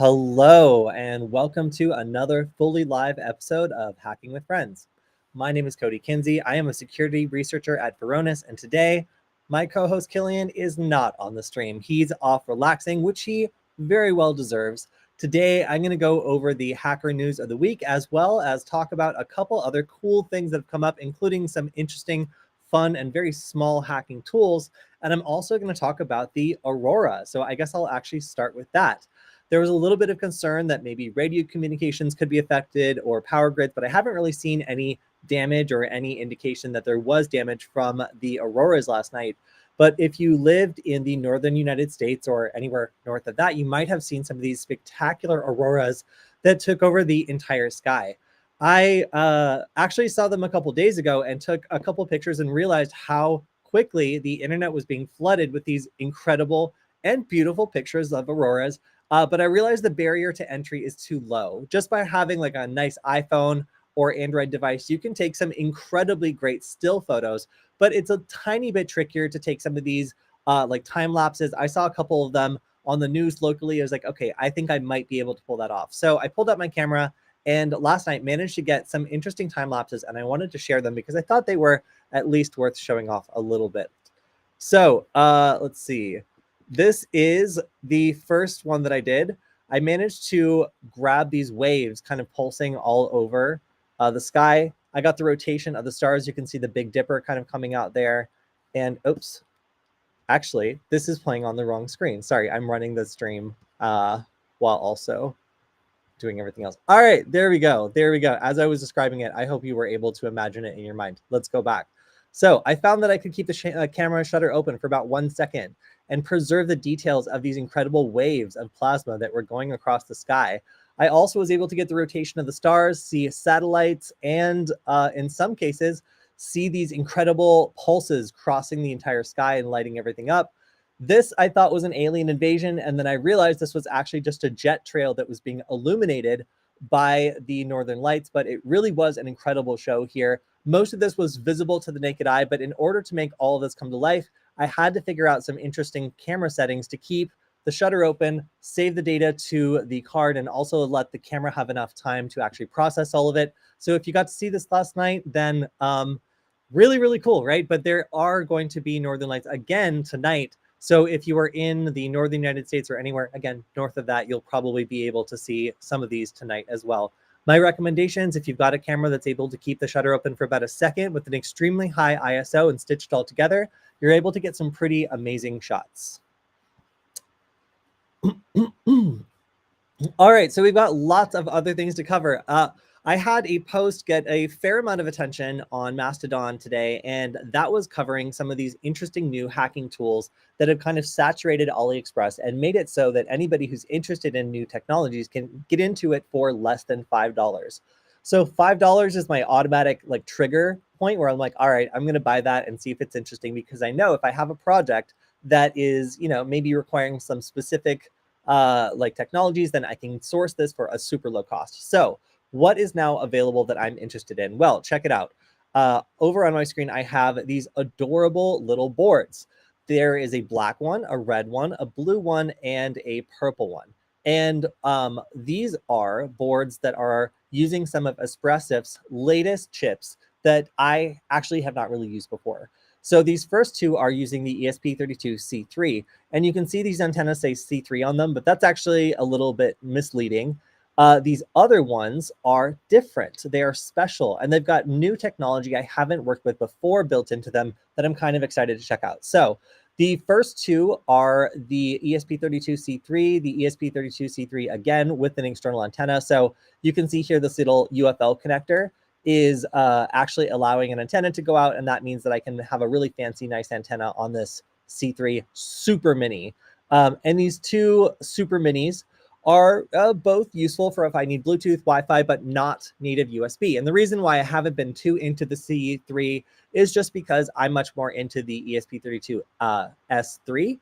Hello, and welcome to another fully live episode of Hacking with Friends. My name is Kody Kinzie. I am a security researcher at Varonis, and today my co-host Killian is not on the stream. He's off relaxing, which he very well deserves. Today, I'm going to go over the hacker news of the week, as well as talk about a couple other cool things that have come up, including some interesting, fun, and very small hacking tools. And I'm also going to talk about the Aurora. So I guess I'll actually start with that. There was a little bit of concern that maybe radio communications could be affected or power grids, but I haven't really seen any damage or any indication that there was damage from the auroras last night. But if you lived in the northern United States or anywhere north of that, you might have seen some of these spectacular auroras that took over the entire sky. I actually saw them a couple days ago and took a couple pictures and realized how quickly the internet was being flooded with these incredible and beautiful pictures of auroras. But I realized the barrier to entry is too low. Just by having like a nice iPhone or Android device, you can take some incredibly great still photos, but it's a tiny bit trickier to take some of these like time lapses. I saw a couple of them on the news locally. I was like, okay, I think I might be able to pull that off. So I pulled out my camera and last night managed to get some interesting time lapses, and I wanted to share them because I thought they were at least worth showing off a little bit. So let's see. This is the first one that I did. I managed to grab these waves kind of pulsing all over the sky. I got the rotation of the stars. You can see the Big Dipper kind of coming out there. And oops, actually, this is playing on the wrong screen. Sorry, I'm running the stream while also doing everything else. All right, there we go. There we go. As I was describing it, I hope you were able to imagine it in your mind. Let's go back. So I found that I could keep the camera shutter open for about 1 second and preserve the details of these incredible waves of plasma that were going across the sky. I also was able to get the rotation of the stars, see satellites, and in some cases, see these incredible pulses crossing the entire sky and lighting everything up. This I thought was an alien invasion, and then I realized this was actually just a jet trail that was being illuminated by the northern lights, but it really was an incredible show here. Most of this was visible to the naked eye, but in order to make all of this come to life, I had to figure out some interesting camera settings to keep the shutter open, save the data to the card, and also let the camera have enough time to actually process all of it. So if you got to see this last night, then really, really cool, right? But there are going to be northern lights again tonight. So if you are in the northern United States or anywhere, again, north of that, you'll probably be able to see some of these tonight as well. My recommendations, if you've got a camera that's able to keep the shutter open for about a second with an extremely high ISO and stitched all together, you're able to get some pretty amazing shots. All right, so we've got lots of other things to cover. I had a post get a fair amount of attention on Mastodon today, and that was covering some of these interesting new hacking tools that have kind of saturated AliExpress and made it so that anybody who's interested in new technologies can get into it for less than $5. So $5 is my automatic like trigger point where I'm like, all right, I'm going to buy that and see if it's interesting, because I know if I have a project that is, you know, maybe requiring some specific like technologies, then I can source this for a super low cost. So what is now available that I'm interested in? Well, check it out. Over on my screen, I have these adorable little boards. There is a black one, a red one, a blue one, and a purple one. And these are boards that are using some of Espressif's latest chips that I actually have not really used before. So these first two are using the ESP32C3, and you can see these antennas say C3 on them, but that's actually a little bit misleading. These other ones are different. They are special, and they've got new technology I haven't worked with before built into them that I'm kind of excited to check out. So the first two are the ESP32C3, the ESP32C3 again with an external antenna. So you can see here this little UFL connector is actually allowing an antenna to go out, and that means that I can have a really fancy, nice antenna on this C3 Super Mini. And these two Super Minis are both useful for if I need Bluetooth, Wi-Fi, but not native USB. And the reason why I haven't been too into the C3 is just because I'm much more into the ESP32 S3.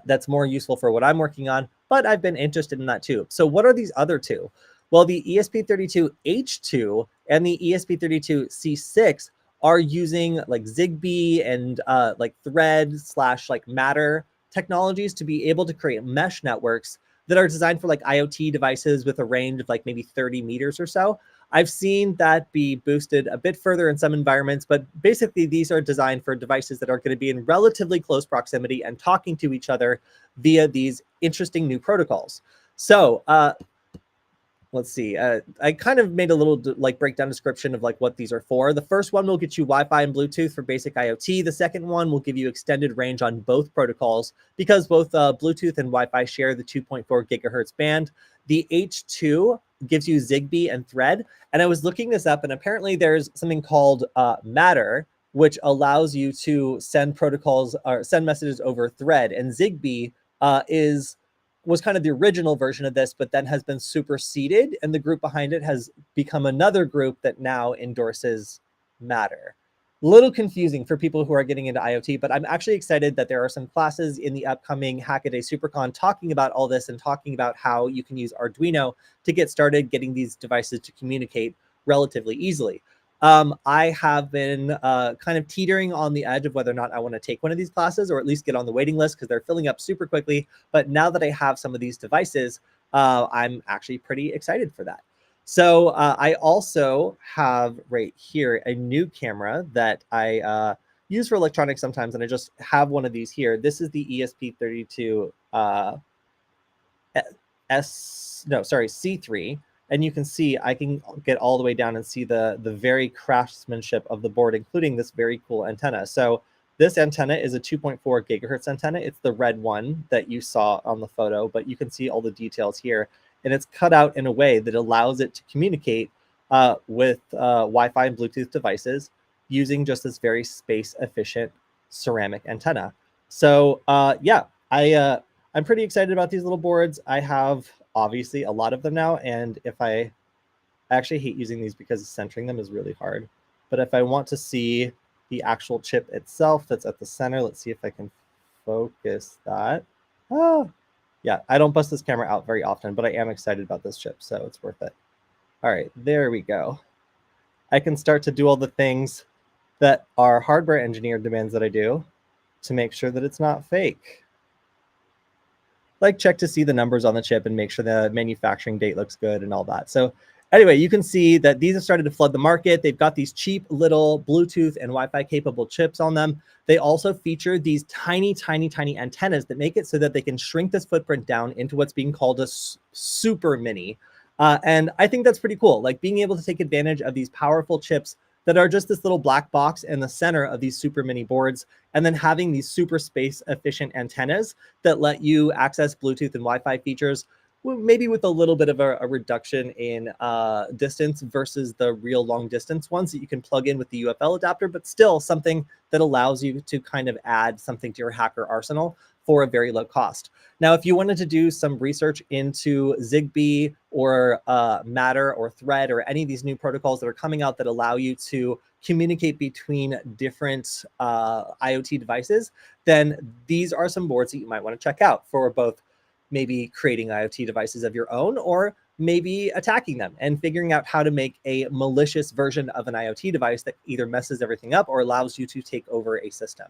That's more useful for what I'm working on, but I've been interested in that too. So what are these other two? Well, the ESP32H2 and the ESP32C6 are using like Zigbee and like Thread / like Matter technologies to be able to create mesh networks that are designed for like IoT devices with a range of like maybe 30 meters or so. I've seen that be boosted a bit further in some environments, but basically these are designed for devices that are going to be in relatively close proximity and talking to each other via these interesting new protocols. So let's see. I kind of made a little like breakdown description of like what these are for. The first one will get you Wi-Fi and Bluetooth for basic IoT. The second one will give you extended range on both protocols because both Bluetooth and Wi-Fi share the 2.4 gigahertz band. The H2 gives you Zigbee and Thread. And I was looking this up, and apparently there's something called Matter, which allows you to send protocols or send messages over Thread. And Zigbee was kind of the original version of this, but then has been superseded, and the group behind it has become another group that now endorses Matter. A little confusing for people who are getting into IoT, but I'm actually excited that there are some classes in the upcoming Hackaday SuperCon talking about all this and talking about how you can use Arduino to get started getting these devices to communicate relatively easily. I have been kind of teetering on the edge of whether or not I want to take one of these classes or at least get on the waiting list because they're filling up super quickly. But now that I have some of these devices, I'm actually pretty excited for that. So I also have right here a new camera that I use for electronics sometimes, and I just have one of these here. This is the ESP32 C3. And you can see, I can get all the way down and see the very craftsmanship of the board, including this very cool antenna. So this antenna is a 2.4 gigahertz antenna. It's the red one that you saw on the photo, but you can see all the details here. And it's cut out in a way that allows it to communicate with Wi-Fi and Bluetooth devices using just this very space-efficient ceramic antenna. So yeah, I'm pretty excited about these little boards. I have obviously a lot of them now, and if I actually hate using these because centering them is really hard, but if I want to see the actual chip itself that's at the center, let's see if I can focus that. Yeah, I don't bust this camera out very often, but I am excited about this chip, so it's worth it. All right, there we go. I can start to do all the things that our hardware engineer demands that I do to make sure that it's not fake. Like check to see the numbers on the chip and make sure the manufacturing date looks good and all that. So anyway, you can see that these have started to flood the market. They've got these cheap little Bluetooth and Wi-Fi capable chips on them. They also feature these tiny, tiny, tiny antennas that make it so that they can shrink this footprint down into what's being called a super mini. And I think that's pretty cool. Like being able to take advantage of these powerful chips that are just this little black box in the center of these super mini boards, and then having these super space efficient antennas that let you access Bluetooth and Wi-Fi features, maybe with a little bit of a reduction in distance versus the real long distance ones that you can plug in with the UFL adapter, but still something that allows you to kind of add something to your hacker arsenal for a very low cost. Now, if you wanted to do some research into Zigbee or Matter or Thread or any of these new protocols that are coming out that allow you to communicate between different IoT devices, then these are some boards that you might want to check out for both maybe creating IoT devices of your own or maybe attacking them and figuring out how to make a malicious version of an IoT device that either messes everything up or allows you to take over a system.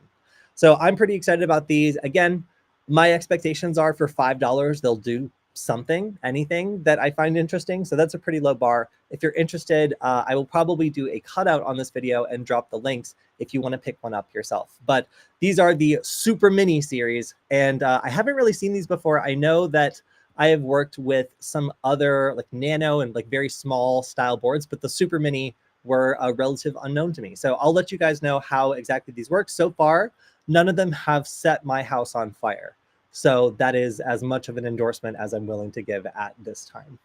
So I'm pretty excited about these. Again, my expectations are for $5, they'll do something, anything that I find interesting. So that's a pretty low bar. If you're interested, I will probably do a cutout on this video and drop the links if you want to pick one up yourself. But these are the Super Mini series, and I haven't really seen these before. I know that I have worked with some other like nano and like very small style boards, but the Super Mini were a relative unknown to me. So I'll let you guys know how exactly these work. So far, none of them have set my house on fire. So that is as much of an endorsement as I'm willing to give at this time.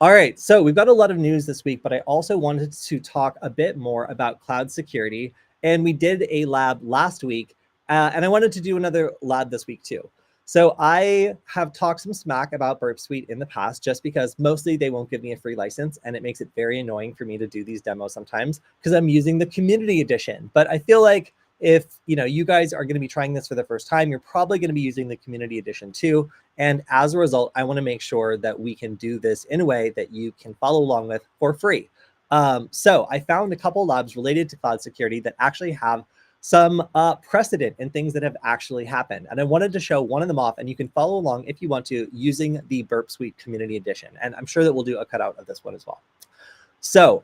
All right, so we've got a lot of news this week, but I also wanted to talk a bit more about cloud security. And we did a lab last week, and I wanted to do another lab this week too. So I have talked some smack about Burp Suite in the past, just because mostly they won't give me a free license, and it makes it very annoying for me to do these demos sometimes because I'm using the community edition. But I feel like if you guys are going to be trying this for the first time, you're probably going to be using the community edition too. And as a result, I want to make sure that we can do this in a way that you can follow along with for free. So I found a couple labs related to cloud security that actually have some precedent and things that have actually happened. And I wanted to show one of them off, and you can follow along if you want to using the Burp Suite Community Edition. And I'm sure that we'll do a cutout of this one as well. So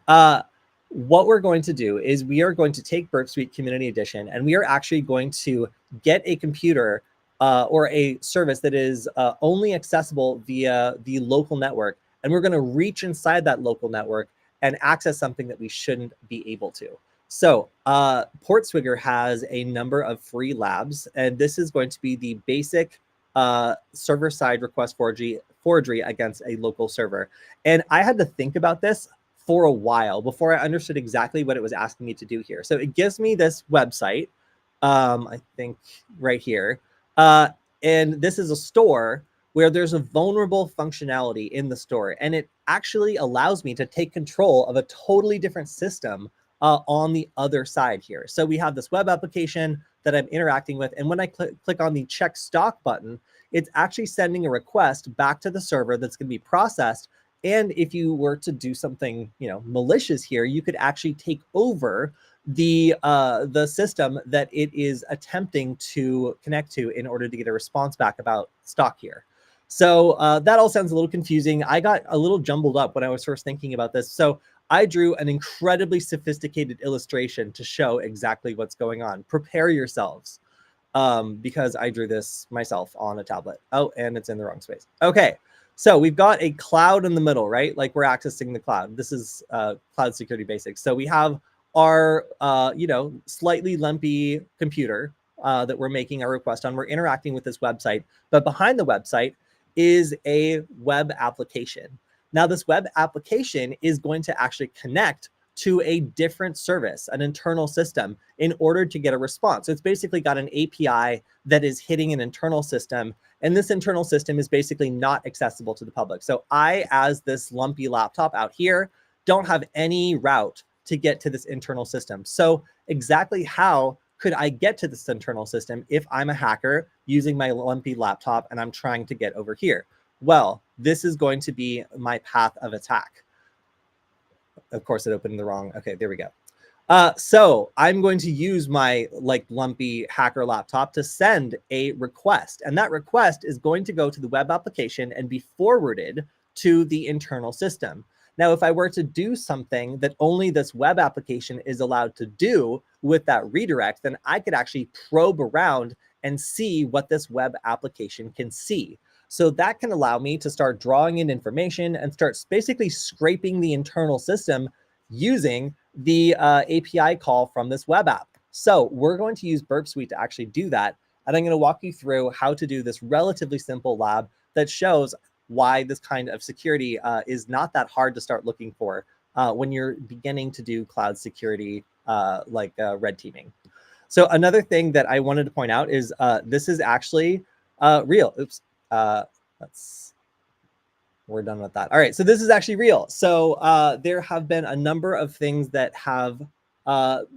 what we're going to do is we are going to take Burp Suite Community Edition, and we are actually going to get a computer or a service that is only accessible via the local network. And we're going to reach inside that local network and access something that we shouldn't be able to. So Portswigger has a number of free labs, and this is going to be the basic server-side request forgery against a local server. And I had to think about this for a while before I understood exactly what it was asking me to do here. So it gives me this website, I think right here, and this is a store where there's a vulnerable functionality in the store, and it actually allows me to take control of a totally different system on the other side here. So we have this web application that I'm interacting with, and when I click on the check stock button, it's actually sending a request back to the server that's going to be processed. And if you were to do something, malicious here, you could actually take over the system that it is attempting to connect to in order to get a response back about stock here. So that all sounds a little confusing. I got a little jumbled up when I was first thinking about this. So I drew an incredibly sophisticated illustration to show exactly what's going on. Prepare yourselves, because I drew this myself on a tablet. Oh, and it's in the wrong space. Okay, so we've got a cloud in the middle, right? Like we're accessing the cloud. This is cloud security basics. So we have our, slightly lumpy computer that we're making a request on. We're interacting with this website, but behind the website is a web application. Now, this web application is going to actually connect to a different service, an internal system, in order to get a response. So it's basically got an API that is hitting an internal system, and this internal system is basically not accessible to the public. So I, as this lumpy laptop out here, don't have any route to get to this internal system. So exactly how could I get to this internal system if I'm a hacker using my lumpy laptop and I'm trying to get over here? Well, this is going to be my path of attack. Of course, it opened the wrong. Okay, there we go. So I'm going to use my lumpy hacker laptop to send a request. And that request is going to go to the web application and be forwarded to the internal system. Now, if I were to do something that only this web application is allowed to do with that redirect, then I could actually probe around and see what this web application can see. So that can allow me to start drawing in information and start basically scraping the internal system using the API call from this web app. So we're going to use Burp Suite to actually do that. And I'm going to walk you through how to do this relatively simple lab that shows why this kind of security is not that hard to start looking for when you're beginning to do cloud security like red teaming. So another thing that I wanted to point out is this is actually real. Oops. We're done with that. All right, so this is actually real. So there have been a number of things that have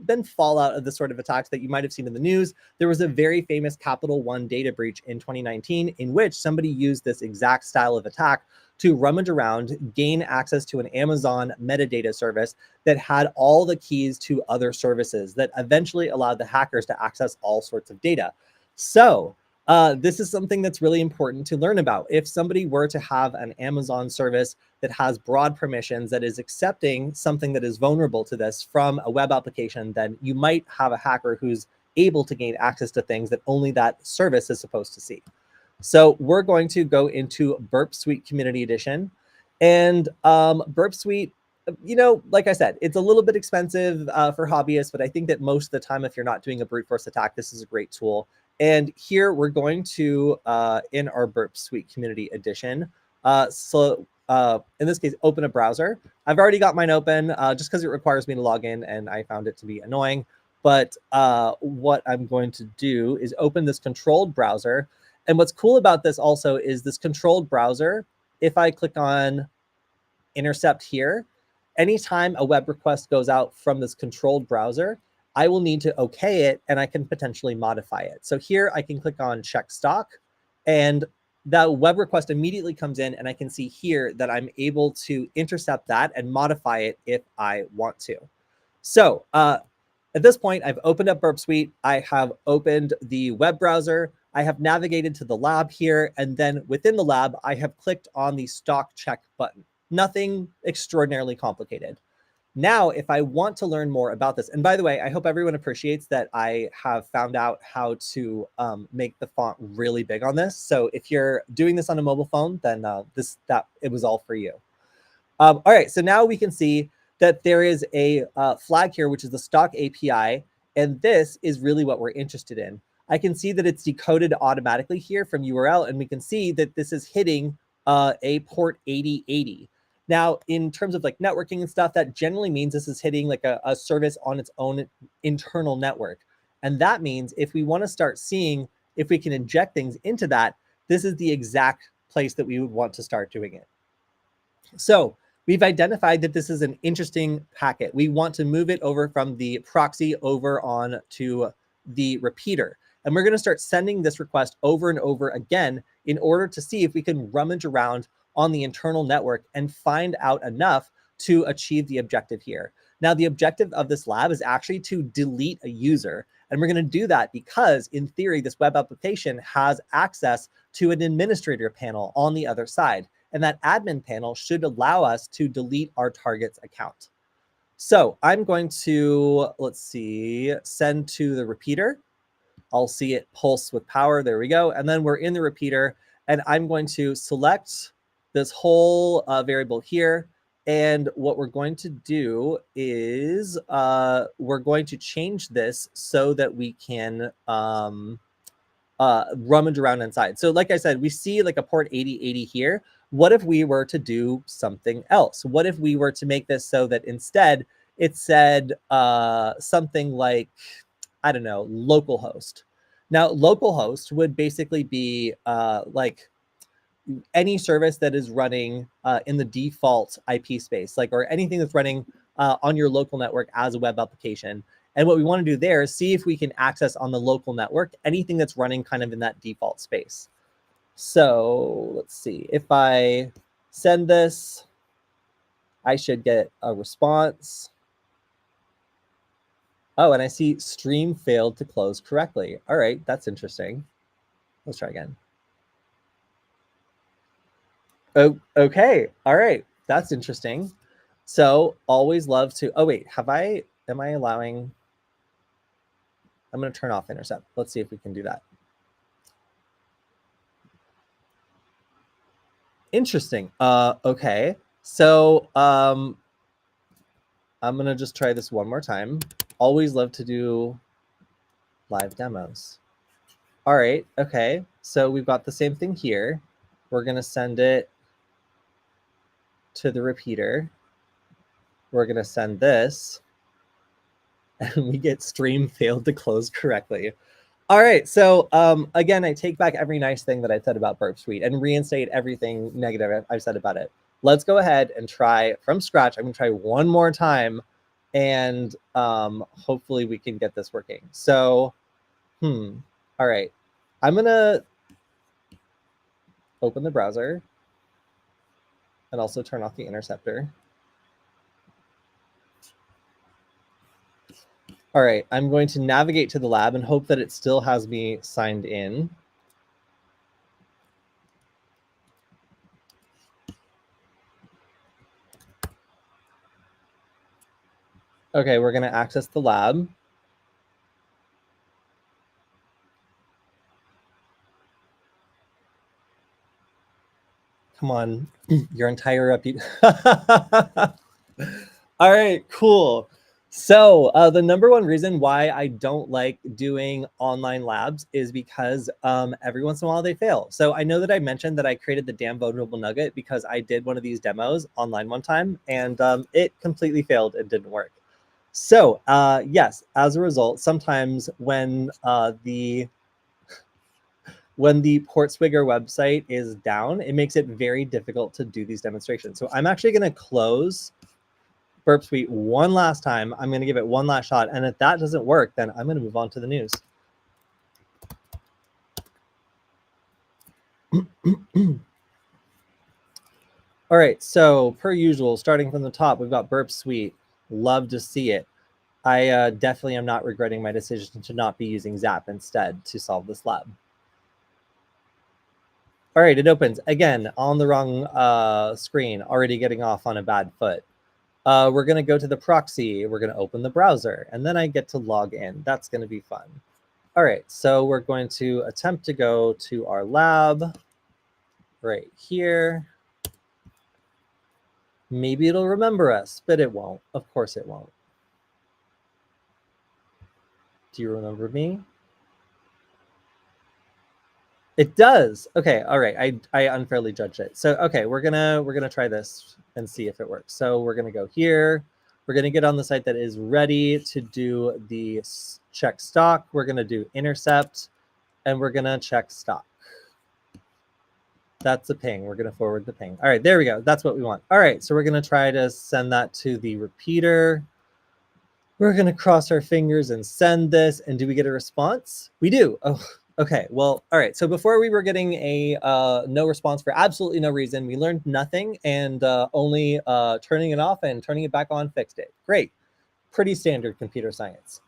been fallout of the sort of attacks that you might have seen in the news. There was a very famous Capital One data breach in 2019 in which somebody used this exact style of attack to rummage around, gain access to an Amazon metadata service that had all the keys to other services that eventually allowed the hackers to access all sorts of data. So this is something that's really important to learn about. If somebody were to have an Amazon service that has broad permissions, that is accepting something that is vulnerable to this from a web application, then you might have a hacker who's able to gain access to things that only that service is supposed to see. So we're going to go into Burp Suite Community Edition. And Burp Suite, like I said, it's a little bit expensive for hobbyists, but I think that most of the time, if you're not doing a brute force attack, this is a great tool. And here we're going to, in our Burp Suite Community Edition, in this case, open a browser. I've already got mine open just because it requires me to log in, and I found it to be annoying. But what I'm going to do is open this controlled browser. And what's cool about this also is this controlled browser, if I click on intercept here, anytime a web request goes out from this controlled browser, I will need to okay it, and I can potentially modify it. So here I can click on check stock, and that web request immediately comes in, and I can see here that I'm able to intercept that and modify it if I want to. So At this point, I've opened up Burp Suite. I have opened the web browser. I have navigated to the lab here. And then within the lab, I have clicked on the stock check button. Nothing extraordinarily complicated. Now, if I want to learn more about this, and by the way, I hope everyone appreciates that I have found out how to make the font really big on this. So if you're doing this on a mobile phone, then it was all for you. All right, so now we can see that there is a flag here, which is the stock API, and this is really what we're interested in. I can see that it's decoded automatically here from URL, and we can see that this is hitting a port 8080. Now, in terms of like networking and stuff, that generally means this is hitting like a service on its own internal network. And that means if we want to start seeing if we can inject things into that, this is the exact place that we would want to start doing it. So we've identified that this is an interesting packet. We want to move it over from the proxy over on to the repeater. And we're going to start sending this request over and over again in order to see if we can rummage around on the internal network and find out enough to achieve the objective here. Now, the objective of this lab is actually to delete a user. And we're going to do that because, in theory, this web application has access to an administrator panel on the other side. And that admin panel should allow us to delete our target's account. So I'm going to, let's see, send to the repeater. I'll see it pulse with power. There we go. And then we're in the repeater. And I'm going to select this whole variable here. And what we're going to do is we're going to change this so that we can rummage around inside. So like I said, we see like a port 8080 here. What if we were to do something else? What if we were to make this so that instead it said something like, I don't know, localhost. Now, localhost would basically be like any service that is running in the default IP space, like, or anything that's running on your local network as a web application. And what we want to do there is see if we can access on the local network anything that's running kind of in that default space. So let's see, if I send this, I should get a response. Oh, and I see stream failed to close correctly. All right, that's interesting. Let's try again. Oh, okay. All right, that's interesting. So always love to, oh wait, am I allowing, I'm going to turn off intercept. Let's see if we can do that. Interesting. Okay. So I'm going to just try this one more time. Always love to do live demos. All right. Okay. So we've got the same thing here. We're going to send it to the repeater. We're going to send this. And we get stream failed to close correctly. All right, so again, I take back every nice thing that I said about Burp Suite and reinstate everything negative I've said about it. Let's go ahead and try from scratch. I'm gonna try one more time, and hopefully we can get this working. So, all right, I'm gonna open the browser and also turn off the interceptor. All right, I'm going to navigate to the lab and hope that it still has me signed in. Okay, we're going to access the lab. Come on, your entire reputation. All right, cool. So the number one reason why I don't like doing online labs is because every once in a while they fail. So I know that I mentioned that I created the damn vulnerable nugget because I did one of these demos online one time, and it completely failed and didn't work. So yes, as a result, sometimes when the Portswigger website is down, it makes it very difficult to do these demonstrations. So I'm actually going to close Burp Suite one last time. I'm going to give it one last shot. And if that doesn't work, then I'm going to move on to the news. All right, so per usual, starting from the top, we've got Burp Suite. Love to see it. I definitely am not regretting my decision to not be using Zap instead to solve this lab. All right, it opens. Again, on the wrong screen, already getting off on a bad foot. We're going to go to the proxy. We're going to open the browser, and then I get to log in. That's going to be fun. All right, so we're going to attempt to go to our lab right here. Maybe it'll remember us, but it won't. Of course it won't. Do you remember me? It does. Okay, all right. I unfairly judged it. So okay, we're gonna try this and see if it works. So we're gonna go here. We're gonna get on the site that is ready to do the check stock. We're gonna do intercept, and we're gonna check stock. That's a ping. We're gonna forward the ping. All right, there we go. That's what we want. All right, so we're gonna try to send that to the repeater. We're gonna cross our fingers and send this. And do we get a response? We do. Oh, okay. Well, all right. So before we were getting a no response for absolutely no reason. We learned nothing, and only turning it off and turning it back on fixed it. Great. Pretty standard computer science.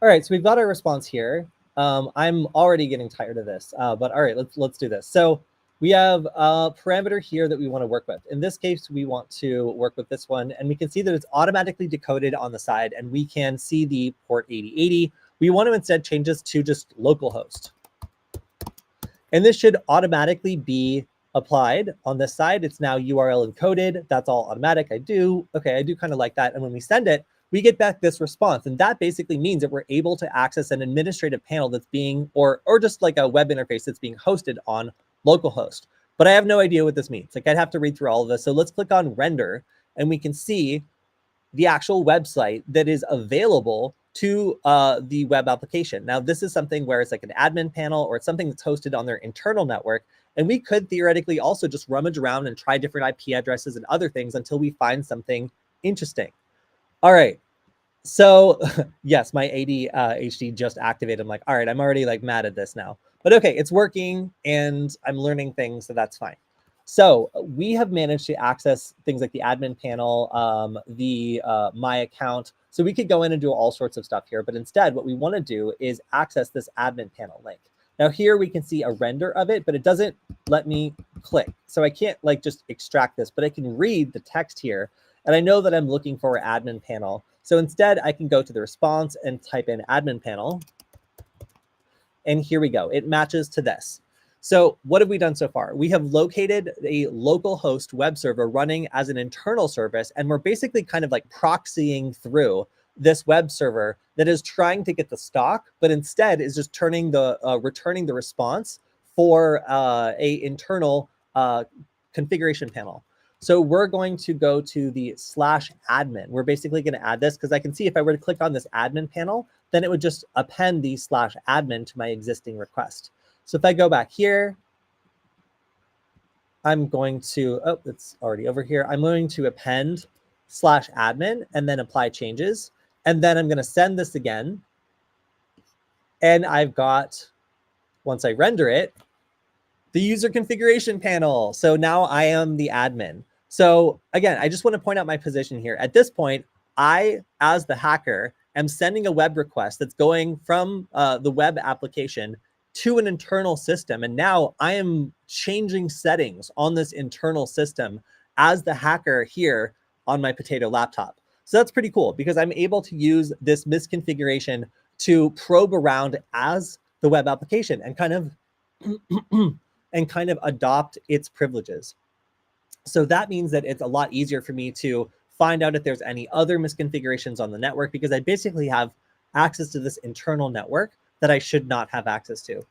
All right. So we've got our response here. I'm already getting tired of this, but all right, let's do this. So we have a parameter here that we want to work with. In this case, we want to work with this one, and we can see that it's automatically decoded on the side, and we can see the port 8080. We want to instead change this to just localhost. And this should automatically be applied on this side. It's now URL encoded. That's all automatic. I do kind of like that. And when we send it, we get back this response. And that basically means that we're able to access an administrative panel that's being, or just like a web interface that's being hosted on localhost. But I have no idea what this means. Like, I'd have to read through all of this. So let's click on render, and we can see the actual website that is available to the web application. Now, this is something where it's like an admin panel, or it's something that's hosted on their internal network. And we could theoretically also just rummage around and try different IP addresses and other things until we find something interesting. All right. So yes, my ADHD just activated. I'm like, all right, I'm already like mad at this now. But okay, it's working and I'm learning things, so that's fine. So we have managed to access things like the admin panel, the my account. So we could go in and do all sorts of stuff here, but instead what we want to do is access this admin panel link. Now here we can see a render of it, but it doesn't let me click. So I can't like just extract this, but I can read the text here. And I know that I'm looking for an admin panel. So instead I can go to the response and type in admin panel. And here we go. It matches to this. So what have we done so far? We have located a local host web server running as an internal service, and we're basically kind of like proxying through this web server that is trying to get the stock, but instead is just returning the response for a internal configuration panel. So we're going to go to the /admin. We're basically going to add this because I can see if I were to click on this admin panel, then it would just append the /admin to my existing request. So if I go back here, I'm going to, oh, it's already over here. I'm going to append /admin and then apply changes. And then I'm going to send this again. And I've got, once I render it, the user configuration panel. So now I am the admin. So again, I just want to point out my position here. At this point, I, as the hacker, am sending a web request that's going from the web application to an internal system. And now I am changing settings on this internal system as the hacker here on my potato laptop. So that's pretty cool because I'm able to use this misconfiguration to probe around as the web application and kind of adopt its privileges. So that means that it's a lot easier for me to find out if there's any other misconfigurations on the network because I basically have access to this internal network that I should not have access to.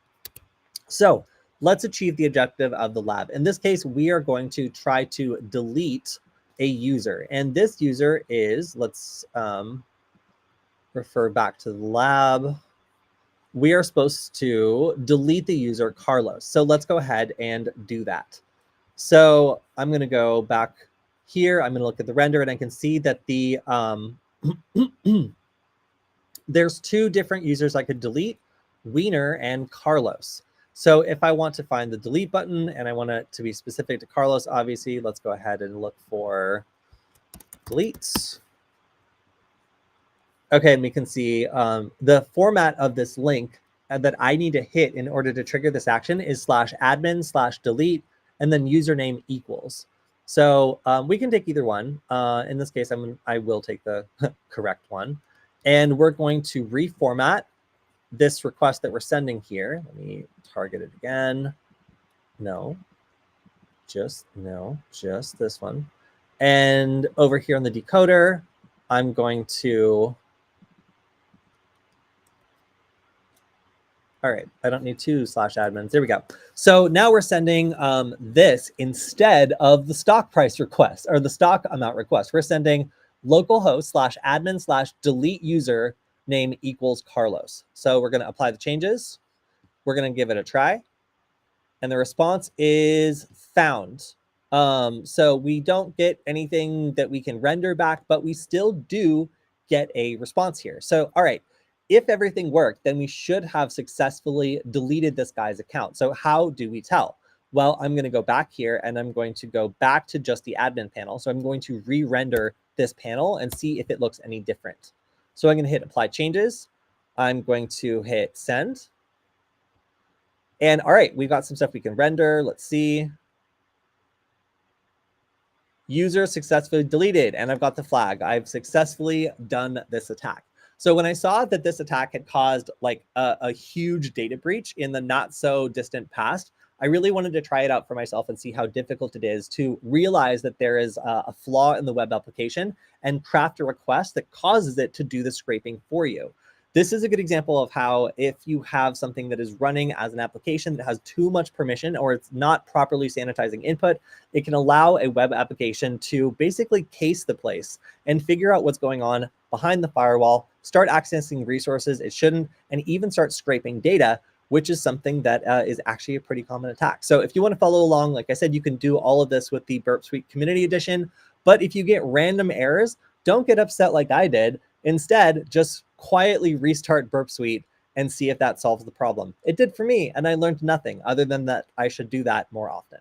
So let's achieve the objective of the lab. In this case, we are going to try to delete a user. And this user is, let's refer back to the lab. We are supposed to delete the user Carlos. So let's go ahead and do that. So I'm going to go back here. I'm going to look at the render and I can see that the there's two different users I could delete, Wiener and Carlos. So if I want to find the delete button and I want it to be specific to Carlos, obviously, let's go ahead and look for delete. Okay, and we can see the format of this link that I need to hit in order to trigger this action is /admin/delete and then username equals. So we can take either one. In this case, I will take the correct one. And we're going to reformat this request that we're sending here. Let me target it again. No, just this one. And over here on the decoder, I'm going to, all right, I don't need two /admins. There we go. So now we're sending this instead of the stock price request or the stock amount request. We're sending localhost /admin/delete user name equals Carlos. So we're going to apply the changes. We're going to give it a try. And the response is found. So we don't get anything that we can render back, but we still do get a response here. So, all right, if everything worked, then we should have successfully deleted this guy's account. So how do we tell? Well, I'm going to go back here and I'm going to go back to just the admin panel. So I'm going to re-render this panel and see if it looks any different. So I'm going to hit apply changes. I'm going to hit send. And all right, we've got some stuff we can render. Let's see. User successfully deleted, and I've got the flag. I've successfully done this attack. So when I saw that this attack had caused like a huge data breach in the not so distant past, I really wanted to try it out for myself and see how difficult it is to realize that there is a flaw in the web application and craft a request that causes it to do the scraping for you. This is a good example of how if you have something that is running as an application that has too much permission or it's not properly sanitizing input, it can allow a web application to basically case the place and figure out what's going on behind the firewall, start accessing resources it shouldn't, and even start scraping data, which is something that is actually a pretty common attack. So if you want to follow along, like I said, you can do all of this with the Burp Suite Community Edition. But if you get random errors, don't get upset like I did. Instead, just quietly restart Burp Suite and see if that solves the problem. It did for me, and I learned nothing other than that I should do that more often.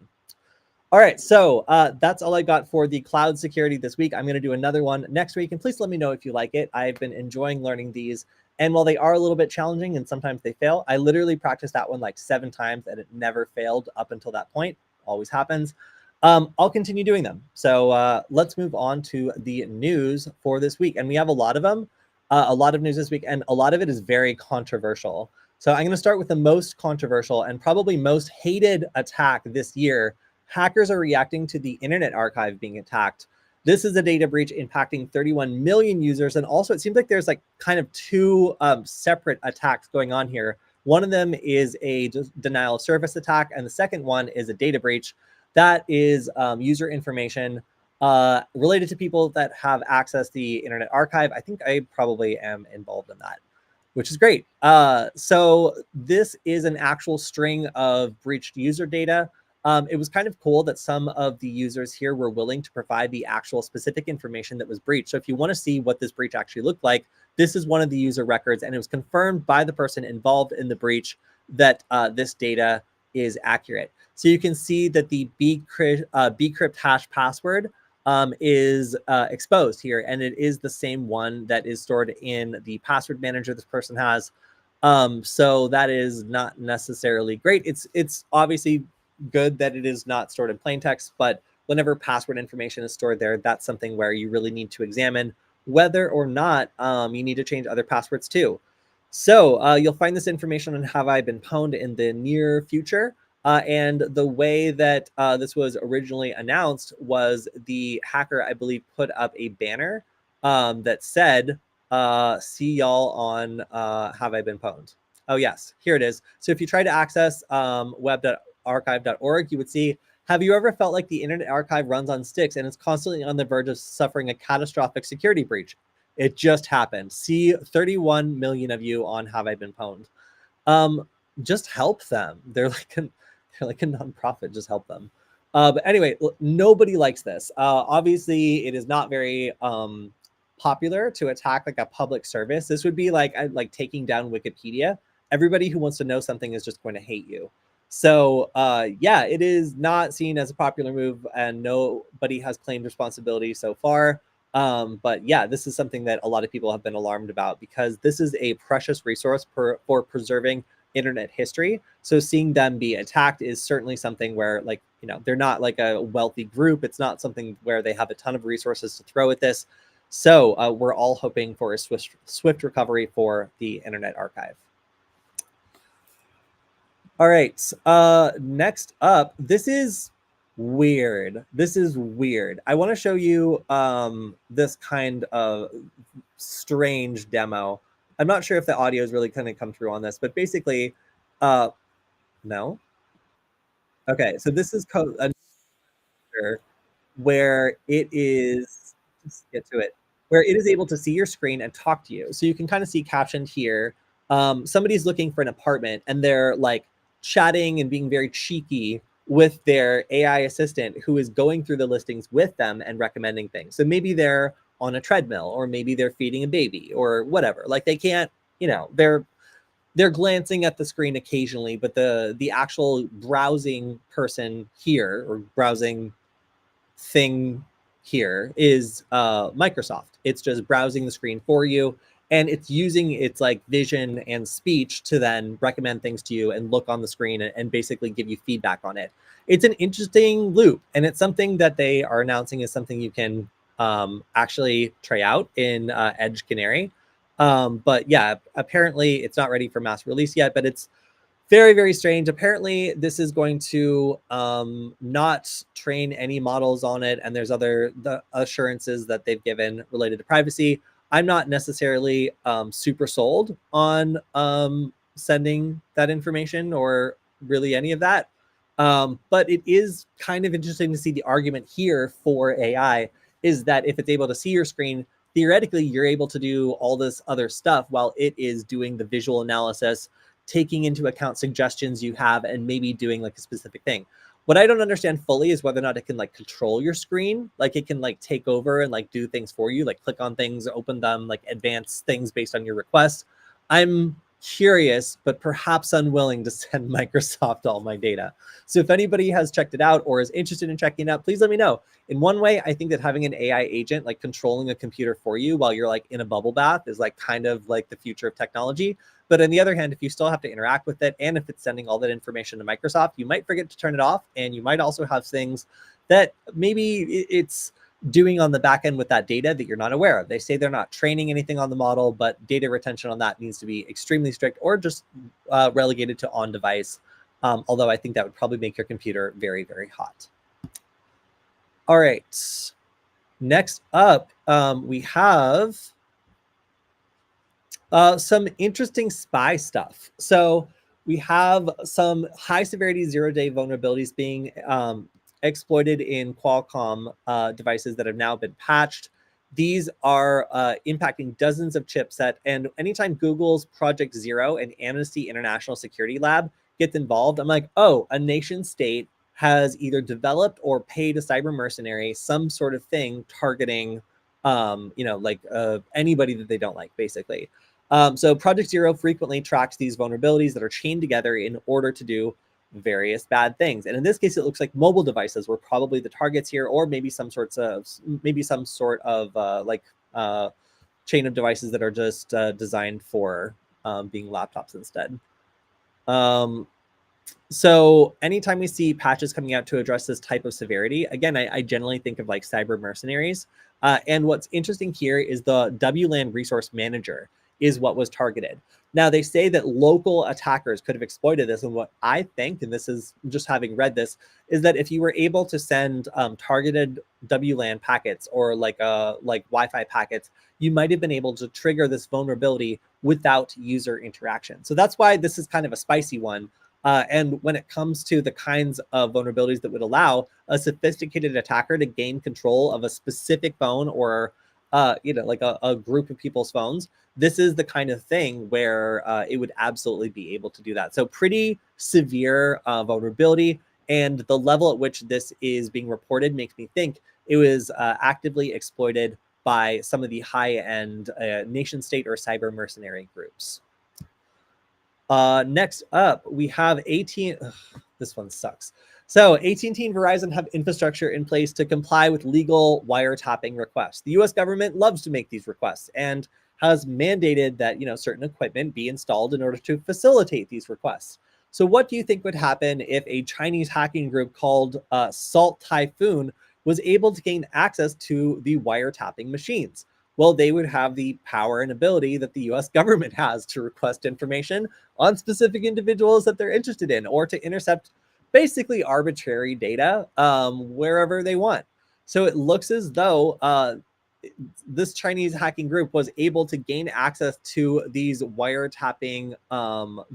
All right, so that's all I got for the cloud security this week. I'm going to do another one next week, and please let me know if you like it. I've been enjoying learning these, and while they are a little bit challenging and sometimes they fail, I literally practiced that one like 7 times, and it never failed up until that point. Always happens. I'll continue doing them. So let's move on to the news for this week, and we have a lot of them. A lot of news this week, and a lot of it is very controversial. So I'm going to start with the most controversial and probably most hated attack this year. Hackers are reacting to the Internet Archive being attacked. This is a data breach impacting 31 million users. And also it seems like there's like kind of 2 separate attacks going on here. One of them is a denial of service attack, and the second one is a data breach. That is user information related to people that have accessed the Internet Archive. I think I probably am involved in that, which is great. So this is an actual string of breached user data. It was kind of cool that some of the users here were willing to provide the actual specific information that was breached. So if you want to see what this breach actually looked like, this is one of the user records, and it was confirmed by the person involved in the breach that this data is accurate. So you can see that the bcrypt hash password is exposed here, and it is the same one that is stored in the password manager this person has. So that is not necessarily great. It's obviously good that it is not stored in plain text, but whenever password information is stored there, that's something where you really need to examine whether or not you need to change other passwords too. So you'll find this information on Have I Been Pwned in the near future. And the way that this was originally announced was the hacker, I believe, put up a banner that said, see y'all on Have I Been Pwned. Oh, yes, here it is. So if you try to access web.archive.org, you would see, have you ever felt like the Internet Archive runs on sticks and is constantly on the verge of suffering a catastrophic security breach? It just happened. See 31 million of you on Have I Been Pwned. Just help them. They're like a nonprofit. Just help them. But anyway, nobody likes this. Obviously, it is not very popular to attack like a public service. This would be like taking down Wikipedia. Everybody who wants to know something is just going to hate you. So yeah, it is not seen as a popular move, and nobody has claimed responsibility so far. But yeah, this is something that a lot of people have been alarmed about because this is a precious resource for preserving internet history. So seeing them be attacked is certainly something where, like, they're not like a wealthy group. It's not something where they have a ton of resources to throw at this. So we're all hoping for a swift recovery for the Internet Archive. All right. Next up, this is weird. This is weird. I want to show you this kind of strange demo. I'm not sure if the audio is really going to come through on this, but basically, no. Okay, so this is a where it is, let's get to it, where it is able to see your screen and talk to you. So you can kind of see captioned here, somebody's looking for an apartment and they're like chatting and being very cheeky with their AI assistant who is going through the listings with them and recommending things. So maybe they're on a treadmill, or maybe they're feeding a baby or whatever. Like they can't, they're glancing at the screen occasionally, but the actual browsing person here, or browsing thing here, is Microsoft. It's just browsing the screen for you, and it's using its like vision and speech to then recommend things to you and look on the screen and basically give you feedback on it. It's an interesting loop, and it's something that they are announcing is something you can actually try out in Edge Canary. But yeah, apparently it's not ready for mass release yet, but it's very, very strange. Apparently, this is going to not train any models on it, and there's the assurances that they've given related to privacy. I'm not necessarily super sold on sending that information or really any of that. But it is kind of interesting to see the argument here for AI is that if it's able to see your screen, theoretically, you're able to do all this other stuff while it is doing the visual analysis, taking into account suggestions you have, and maybe doing like a specific thing. What I don't understand fully is whether or not it can like control your screen, like it can like take over and like do things for you, like click on things, open them, like advance things based on your requests. I'm curious, but perhaps unwilling to send Microsoft all my data. So if anybody has checked it out or is interested in checking it out, please let me know. In one way, I think that having an AI agent like controlling a computer for you while you're like in a bubble bath is like kind of like the future of technology. But on the other hand, if you still have to interact with it, and if it's sending all that information to Microsoft, you might forget to turn it off, and you might also have things that maybe it's doing on the back end with that data that you're not aware of. They say they're not training anything on the model, but data retention on that needs to be extremely strict, or just relegated to on device. Although I think that would probably make your computer very, very hot. All right. Next up, we have some interesting spy stuff. So we have some high severity 0-day vulnerabilities being exploited in Qualcomm devices that have now been patched. These are impacting dozens of chipset, and anytime Google's Project Zero and Amnesty International Security Lab gets involved, I'm like, oh, a nation state has either developed or paid a cyber mercenary some sort of thing targeting, anybody that they don't like, basically. So Project Zero frequently tracks these vulnerabilities that are chained together in order to do various bad things. And in this case, it looks like mobile devices were probably the targets here, or maybe some sort of chain of devices that are just designed for being laptops instead. So anytime we see patches coming out to address this type of severity, again, I generally think of like cyber mercenaries. And what's interesting here is the WLAN resource manager is what was targeted. Now, they say that local attackers could have exploited this. And what I think, and this is just having read this, is that if you were able to send targeted WLAN packets or like Wi-Fi packets, you might have been able to trigger this vulnerability without user interaction. So that's why this is kind of a spicy one. And when it comes to the kinds of vulnerabilities that would allow a sophisticated attacker to gain control of a specific phone or like a group of people's phones, this is the kind of thing where it would absolutely be able to do that. So pretty severe vulnerability, and the level at which this is being reported makes me think it was actively exploited by some of the high-end nation state or cyber mercenary groups. Next up, we have 18. This one sucks. So AT&T and Verizon have infrastructure in place to comply with legal wiretapping requests. The US government loves to make these requests and has mandated that, certain equipment be installed in order to facilitate these requests. So what do you think would happen if a Chinese hacking group called Salt Typhoon was able to gain access to the wiretapping machines? Well, they would have the power and ability that the US government has to request information on specific individuals that they're interested in, or to intercept basically arbitrary data wherever they want. So it looks as though this Chinese hacking group was able to gain access to these wiretapping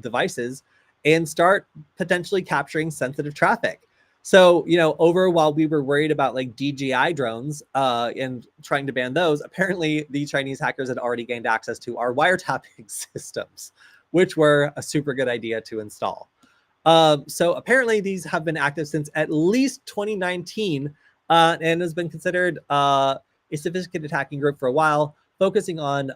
devices and start potentially capturing sensitive traffic. So, over while we were worried about like DJI drones and trying to ban those, apparently the Chinese hackers had already gained access to our wiretapping systems, which were a super good idea to install. So apparently these have been active since at least 2019 and has been considered a sophisticated hacking group for a while, focusing on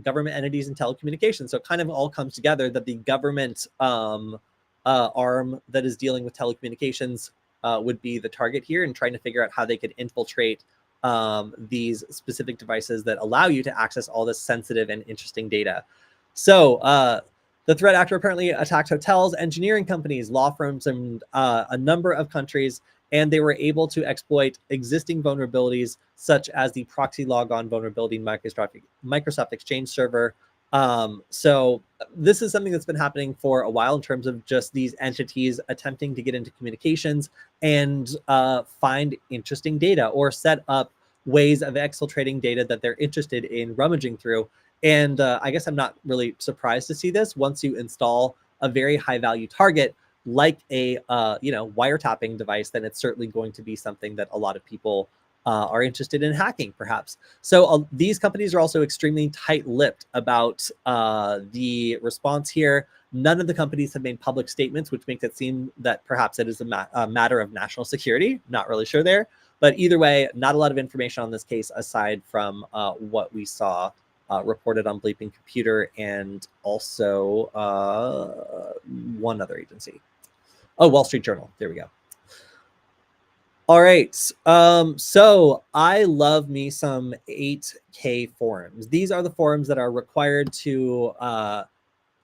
government entities and telecommunications. So it kind of all comes together that the government arm that is dealing with telecommunications would be the target here, and trying to figure out how they could infiltrate these specific devices that allow you to access all this sensitive and interesting data. So the threat actor apparently attacked hotels, engineering companies, law firms, and a number of countries, and they were able to exploit existing vulnerabilities such as the proxy logon vulnerability in Microsoft Exchange server. So this is something that's been happening for a while in terms of just these entities attempting to get into communications and find interesting data, or set up ways of exfiltrating data that they're interested in rummaging through. And I guess I'm not really surprised to see this once you install a very high value target like a wiretapping device. Then it's certainly going to be something that a lot of people are interested in hacking, perhaps. So these companies are also extremely tight-lipped about the response here. None of the companies have made public statements, which makes it seem that perhaps it is a matter of national security. Not really sure there. But either way, not a lot of information on this case aside from what we saw reported on Bleeping Computer and also one other agency. Oh, Wall Street Journal. There we go. All right. So I love me some 8K forums. These are the forums that are required to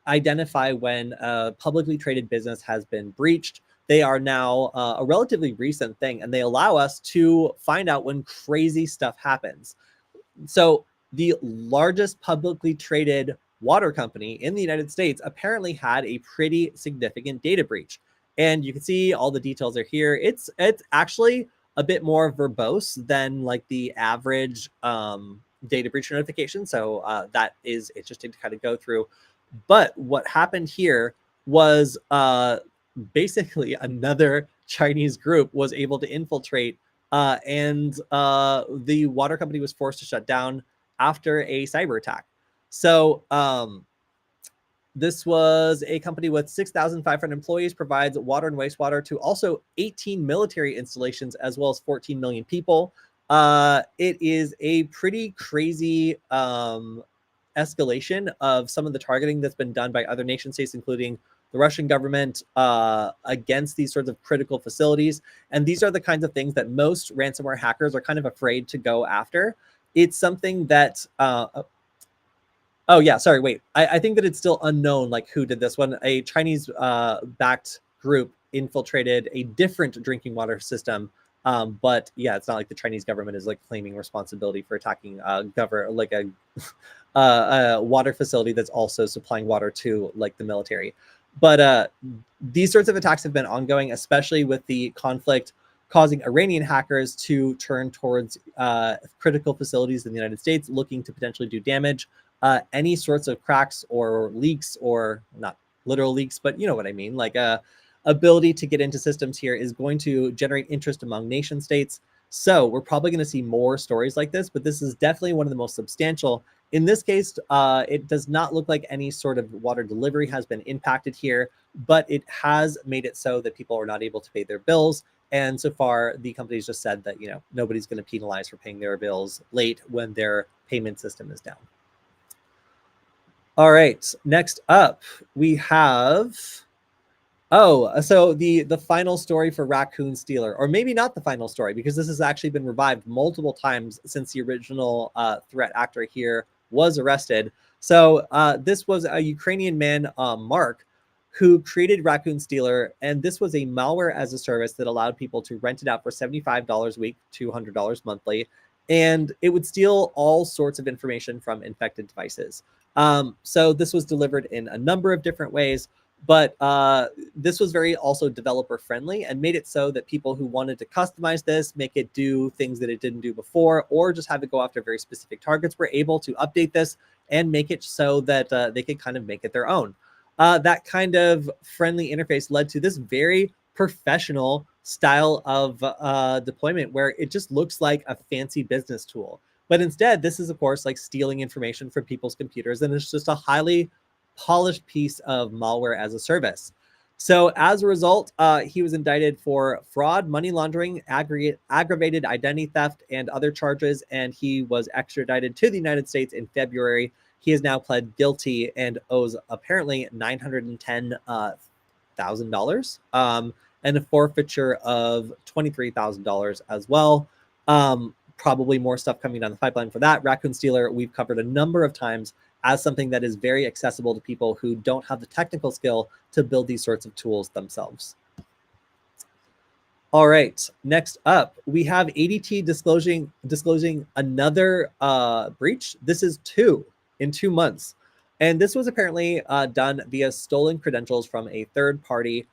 identify when a publicly traded business has been breached. They are now a relatively recent thing, and they allow us to find out when crazy stuff happens. So the largest publicly traded water company in the United States apparently had a pretty significant data breach. And you can see all the details are here. It's actually a bit more verbose than like the average data breach notification. So that is interesting to kind of go through. But what happened here was basically another Chinese group was able to infiltrate and the water company was forced to shut down after a cyber attack. So this was a company with 6,500 employees, provides water and wastewater to also 18 military installations, as well as 14 million people. It is a pretty crazy escalation of some of the targeting that's been done by other nation states, including the Russian government, against these sorts of critical facilities. And these are the kinds of things that most ransomware hackers are kind of afraid to go after. It's something that oh yeah, sorry, wait. I think that it's still unknown like who did this one. A Chinese backed group infiltrated a different drinking water system. But yeah, it's not like the Chinese government is like claiming responsibility for attacking a water facility that's also supplying water to like the military. But these sorts of attacks have been ongoing, especially with the conflict causing Iranian hackers to turn towards critical facilities in the United States, looking to potentially do damage. Any sorts of cracks or leaks, or not literal leaks, but you know what I mean, like ability to get into systems here is going to generate interest among nation states. So we're probably going to see more stories like this, but this is definitely one of the most substantial. In this case, it does not look like any sort of water delivery has been impacted here, but it has made it so that people are not able to pay their bills. And so far, the company's just said that, nobody's going to penalize for paying their bills late when their payment system is down. All right, next up, we have Oh, so the final story for Raccoon Stealer, or maybe not the final story, because this has actually been revived multiple times since the original threat actor here was arrested. So this was a Ukrainian man, Mark, who created Raccoon Stealer, and this was a malware as a service that allowed people to rent it out for $75 a week, $200 monthly, and it would steal all sorts of information from infected devices. So this was delivered in a number of different ways, but this was very also developer friendly and made it so that people who wanted to customize this, make it do things that it didn't do before, or just have it go after very specific targets, were able to update this and make it so that they could kind of make it their own. That kind of friendly interface led to this very professional style of deployment where it just looks like a fancy business tool. But instead, this is, of course, like stealing information from people's computers, and it's just a highly polished piece of malware as a service. So as a result, he was indicted for fraud, money laundering, aggravated identity theft, and other charges, and he was extradited to the United States in February. He has now pled guilty and owes apparently $910,000 and a forfeiture of $23,000 as well. Probably more stuff coming down the pipeline for that. Raccoon Stealer, we've covered a number of times as something that is very accessible to people who don't have the technical skill to build these sorts of tools themselves. All right, next up, we have ADT disclosing another breach. This is 2 in 2 months. And this was apparently done via stolen credentials from a third party.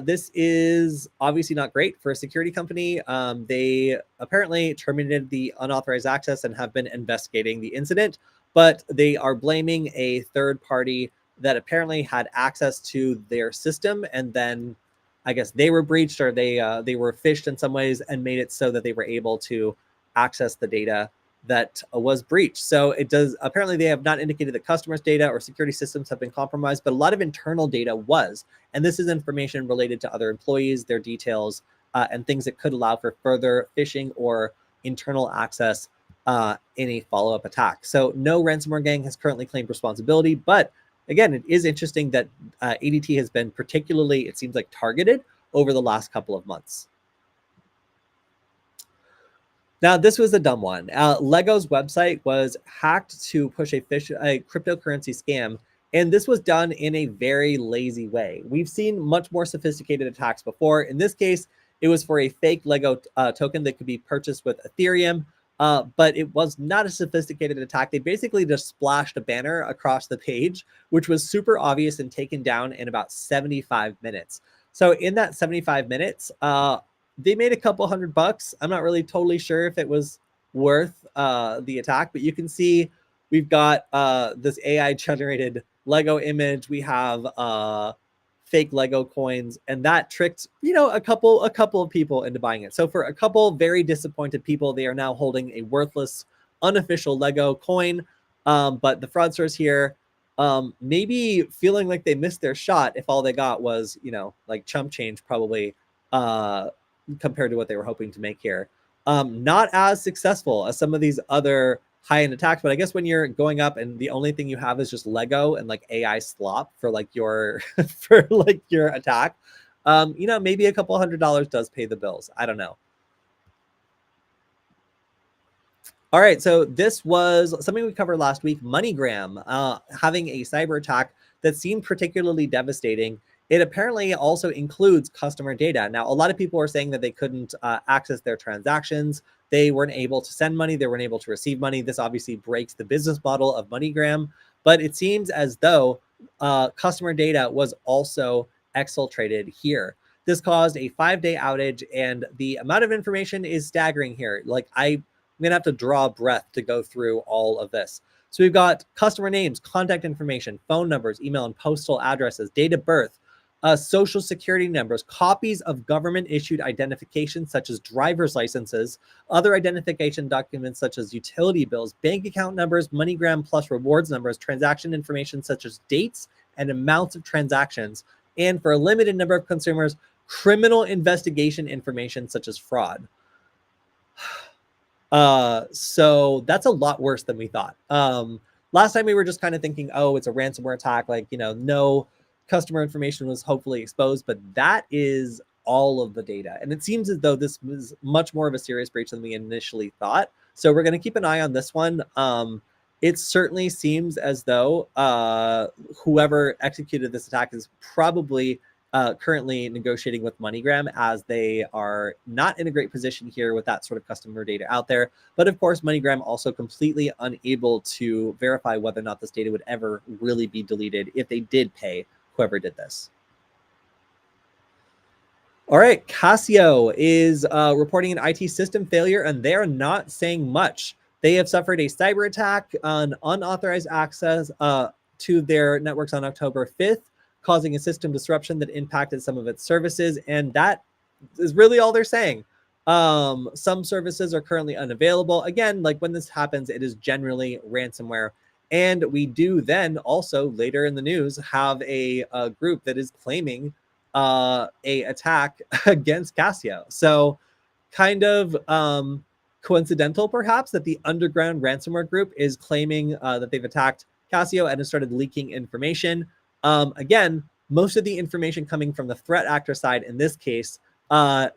This is obviously not great for a security company. They apparently terminated the unauthorized access and have been investigating the incident, but they are blaming a third party that apparently had access to their system, and then I guess they were breached, or they were phished in some ways and made it so that they were able to access the data that was breached. So it does, apparently they have not indicated that customers' data or security systems have been compromised, but a lot of internal data was. And this is information related to other employees, their details, and things that could allow for further phishing or internal access in a follow-up attack. So no ransomware gang has currently claimed responsibility, but again, it is interesting that ADT has been particularly, it seems like, targeted over the last couple of months. Now, this was a dumb one. Lego's website was hacked to push a cryptocurrency scam, and this was done in a very lazy way. We've seen much more sophisticated attacks before. In this case, it was for a fake Lego token that could be purchased with Ethereum, but it was not a sophisticated attack. They basically just splashed a banner across the page, which was super obvious and taken down in about 75 minutes. So in that 75 minutes, they made a couple $100. I'm not really totally sure if it was worth the attack, but you can see we've got this AI generated Lego image. We have fake Lego coins, and that tricked, a couple of people into buying it. So for a couple very disappointed people, they are now holding a worthless, unofficial Lego coin. But the fraudsters here, maybe feeling like they missed their shot if all they got was, like chump change, probably compared to what they were hoping to make here. Not as successful as some of these other high-end attacks, but I guess when you're going up and the only thing you have is just Lego and like AI slop for like your for like your attack, maybe a couple $100 does pay the bills. I don't know. All right, so this was something we covered last week. MoneyGram having a cyber attack that seemed particularly devastating. It apparently also includes customer data. Now, a lot of people are saying that they couldn't access their transactions. They weren't able to send money. They weren't able to receive money. This obviously breaks the business model of MoneyGram. But it seems as though customer data was also exfiltrated here. This caused a 5-day outage, and the amount of information is staggering here. Like, I'm going to have to draw breath to go through all of this. So we've got customer names, contact information, phone numbers, email and postal addresses, date of birth, social security numbers, copies of government-issued identification such as driver's licenses, other identification documents such as utility bills, bank account numbers, MoneyGram Plus rewards numbers, transaction information such as dates and amounts of transactions, and for a limited number of consumers, criminal investigation information such as fraud. So that's a lot worse than we thought. Last time we were just kind of thinking, oh, it's a ransomware attack, like, no customer information was hopefully exposed, but that is all of the data. And it seems as though this was much more of a serious breach than we initially thought. So we're going to keep an eye on this one. It certainly seems as though whoever executed this attack is probably currently negotiating with MoneyGram, as they are not in a great position here with that sort of customer data out there. But of course, MoneyGram also completely unable to verify whether or not this data would ever really be deleted if they did pay whoever did this. All right, Casio is reporting an IT system failure, and they're not saying much. They have suffered a cyber attack on unauthorized access to their networks on October 5th, causing a system disruption that impacted some of its services, and that is really all they're saying. Some services are currently unavailable. Again, like when this happens, it is generally ransomware. And we do then also later in the news have a group that is claiming a attack against Casio. So kind of coincidental perhaps that the underground ransomware group is claiming that they've attacked Casio and has started leaking information. Again, most of the information coming from the threat actor side in this case,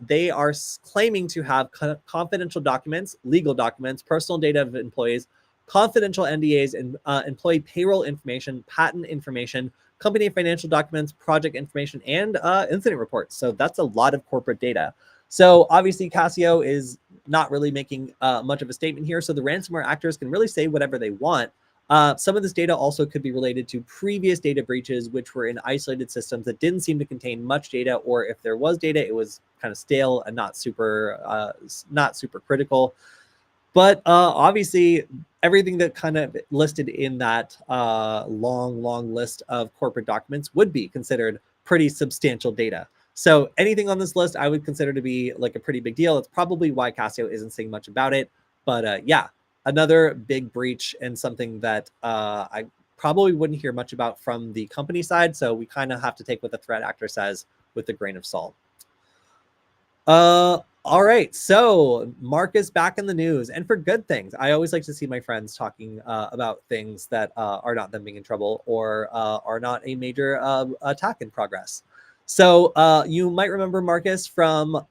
they are claiming to have confidential documents, legal documents, personal data of employees, confidential NDAs, and employee payroll information, patent information, company financial documents, project information, and incident reports. So that's a lot of corporate data. So obviously Casio is not really making much of a statement here. So the ransomware actors can really say whatever they want. Some of this data also could be related to previous data breaches, which were in isolated systems that didn't seem to contain much data, or if there was data, it was kind of stale and not super critical. But obviously, everything that kind of listed in that long list of corporate documents would be considered pretty substantial data. So anything on this list, I would consider to be like a pretty big deal. It's probably why Casio isn't saying much about it. But yeah, another big breach and something that I probably wouldn't hear much about from the company side. So we kind of have to take what the threat actor says with a grain of salt. All right, so Marcus back in the news, and for good things. I always like to see my friends talking about things that are not them being in trouble or are not a major attack in progress. So you might remember Marcus from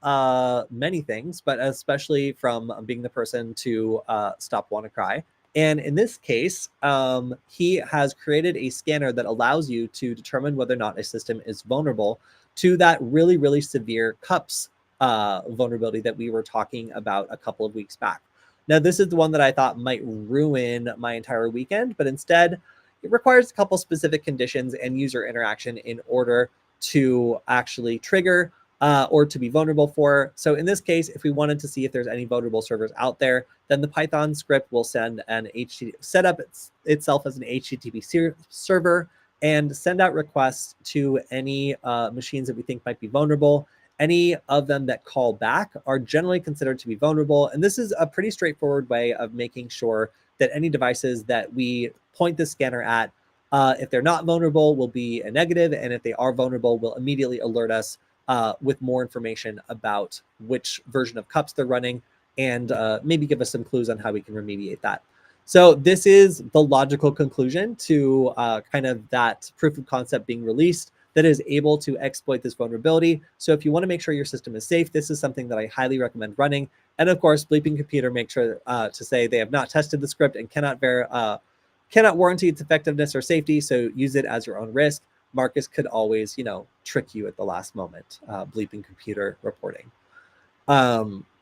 many things, but especially from being the person to stop WannaCry. And in this case, he has created a scanner that allows you to determine whether or not a system is vulnerable to that really severe CUPS vulnerability that we were talking about a couple of weeks back. Now, this is the one that I thought might ruin my entire weekend, but instead it requires a couple specific conditions and user interaction in order to actually trigger or to be vulnerable for. So in this case, if we wanted to see if there's any vulnerable servers out there, then the Python script will send an set up itself as an HTTP server and send out requests to any machines that we think might be vulnerable. Any of them that call back are generally considered to be vulnerable. And this is a pretty straightforward way of making sure that any devices that we point the scanner at, if they're not vulnerable, will be a negative. And if they are vulnerable, will immediately alert us with more information about which version of CUPS they're running and maybe give us some clues on how we can remediate that. So this is the logical conclusion to kind of that proof of concept being released that is able to exploit this vulnerability. So if you want to make sure your system is safe, this is something that I highly recommend running. And of course, Bleeping Computer makes sure to say they have not tested the script and cannot warranty its effectiveness or safety. So use it as your own risk. Marcus could always, trick you at the last moment. Bleeping Computer reporting. All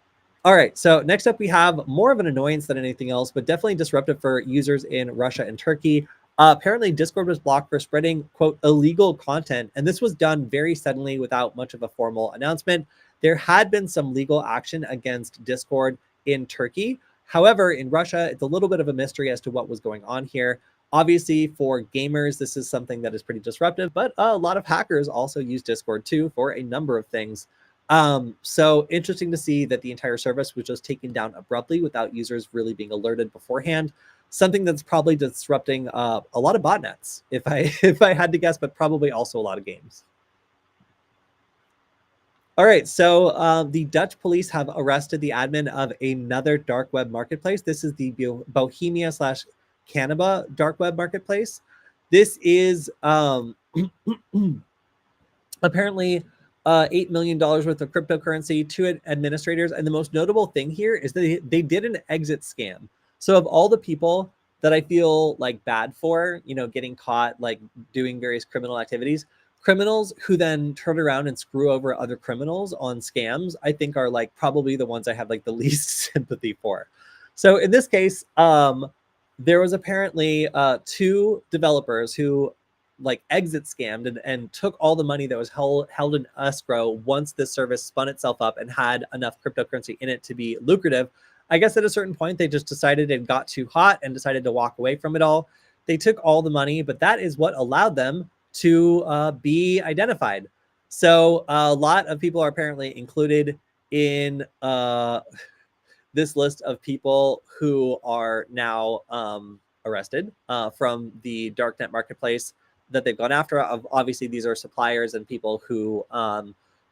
right, so next up we have more of an annoyance than anything else, but definitely disruptive for users in Russia and Turkey. Apparently, Discord was blocked for spreading, quote, illegal content. And this was done very suddenly without much of a formal announcement. There had been some legal action against Discord in Turkey. However, in Russia, it's a little bit of a mystery as to what was going on here. Obviously, for gamers, this is something that is pretty disruptive, but a lot of hackers also use Discord too for a number of things. So interesting to see that the entire service was just taken down abruptly without users really being alerted beforehand. Something that's probably disrupting a lot of botnets, if I had to guess, but probably also a lot of games. All right, so the Dutch police have arrested the admin of another dark web marketplace. This is the Bohemia /Canaba dark web marketplace. This is apparently $8 million worth of cryptocurrency to administrators. And the most notable thing here is that they did an exit scam. So of all the people that I feel like bad for, getting caught like doing various criminal activities, criminals who then turn around and screw over other criminals on scams, I think are like probably the ones I have like the least sympathy for. So in this case, there was apparently 2 developers who like exit scammed and took all the money that was held in escrow once this service spun itself up and had enough cryptocurrency in it to be lucrative. I guess at a certain point, they just decided it got too hot and decided to walk away from it all. They took all the money, but that is what allowed them to be identified. So a lot of people are apparently included in this list of people who are now arrested from the darknet marketplace that they've gone after. Obviously, these are suppliers and people who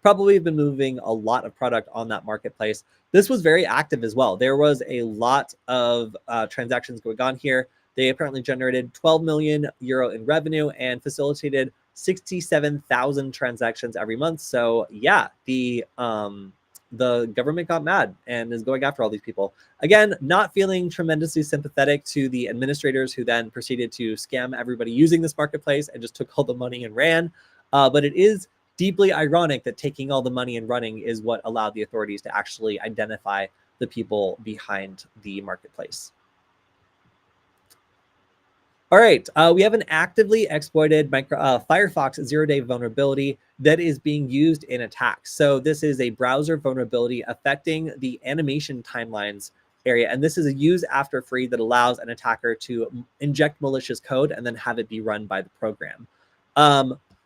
probably have been moving a lot of product on that marketplace. This was very active as well. There was a lot of transactions going on here. They apparently generated 12 million euro in revenue and facilitated 67,000 transactions every month. So yeah, the government got mad and is going after all these people. Again, not feeling tremendously sympathetic to the administrators who then proceeded to scam everybody using this marketplace and just took all the money and ran. But it is deeply ironic that taking all the money and running is what allowed the authorities to actually identify the people behind the marketplace. All right, we have an actively exploited Firefox zero-day vulnerability that is being used in attacks. So this is a browser vulnerability affecting the animation timelines area. And this is a use after free that allows an attacker to inject malicious code and then have it be run by the program.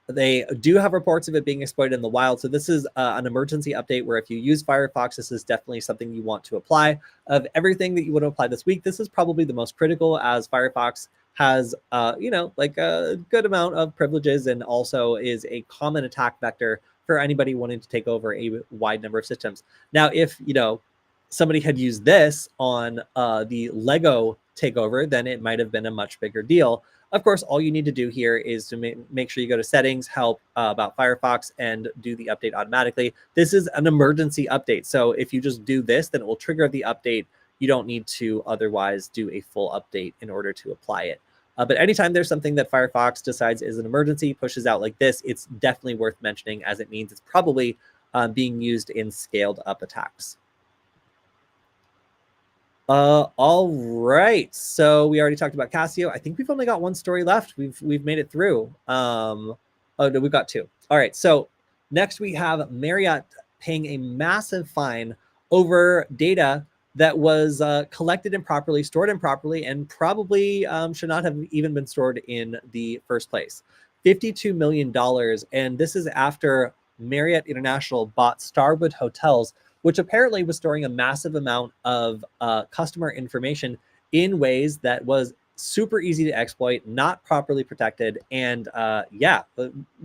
They do have reports of it being exploited in the wild. So this is an emergency update where if you use Firefox, this is definitely something you want to apply. Of everything that you would apply this week, this is probably the most critical, as Firefox has like a good amount of privileges and also is a common attack vector for anybody wanting to take over a wide number of systems. Now, if somebody had used this on the Lego takeover, then it might have been a much bigger deal. Of course, all you need to do here is to make sure you go to settings, help about Firefox, and do the update automatically. This is an emergency update. So if you just do this, then it will trigger the update. You don't need to otherwise do a full update in order to apply it. But anytime there's something that Firefox decides is an emergency, pushes out like this, it's definitely worth mentioning, as it means it's probably being used in scaled up attacks. All right, so we already talked about Casio. I think we've only got one story left. We've made it through. Oh no, we've got 2. All right, so next we have Marriott paying a massive fine over data that was collected improperly, stored improperly, and probably should not have even been stored in the first place. $52 million, and this is after Marriott International bought Starwood Hotels, which apparently was storing a massive amount of customer information in ways that was super easy to exploit, not properly protected, and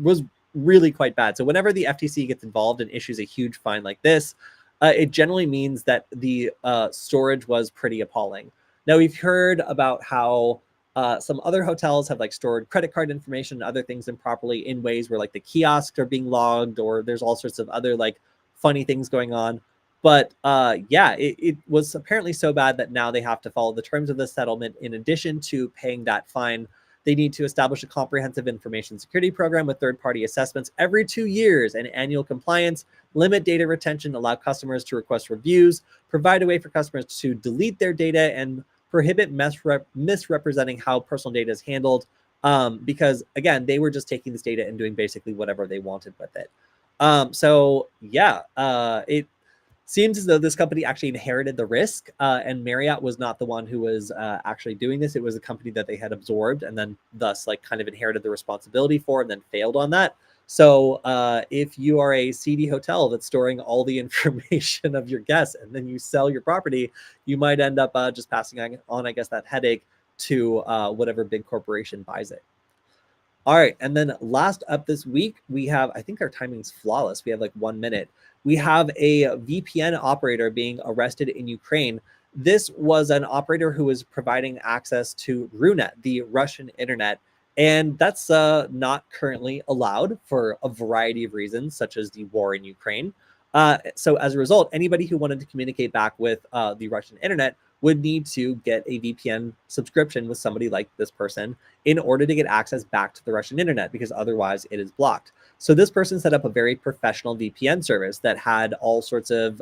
was really quite bad. So whenever the FTC gets involved and issues a huge fine like this, it generally means that the storage was pretty appalling. Now, we've heard about how some other hotels have like stored credit card information and other things improperly in ways where like the kiosks are being logged, or there's all sorts of other like funny things going on. But it was apparently so bad that now they have to follow the terms of the settlement. In addition to paying that fine, they need to establish a comprehensive information security program with third-party assessments every 2 years and annual compliance, limit data retention, allow customers to request reviews, provide a way for customers to delete their data, and prohibit misrepresenting how personal data is handled. Because again, they were just taking this data and doing basically whatever they wanted with it. It seems as though this company actually inherited the risk, and Marriott was not the one who was actually doing this. It was a company that they had absorbed and then thus like kind of inherited the responsibility for and then failed on that. So if you are a seedy hotel that's storing all the information of your guests and then you sell your property, you might end up just passing on, I guess, that headache to whatever big corporation buys it. All right, and then last up this week, we have, I think our timing's flawless. We have like 1 minute. We have a VPN operator being arrested in Ukraine. This was an operator who was providing access to Runet, the Russian internet. And that's not currently allowed for a variety of reasons, such as the war in Ukraine. So as a result, anybody who wanted to communicate back with the Russian internet would need to get a VPN subscription with somebody like this person in order to get access back to the Russian internet, because otherwise it is blocked. So this person set up a very professional VPN service that had all sorts of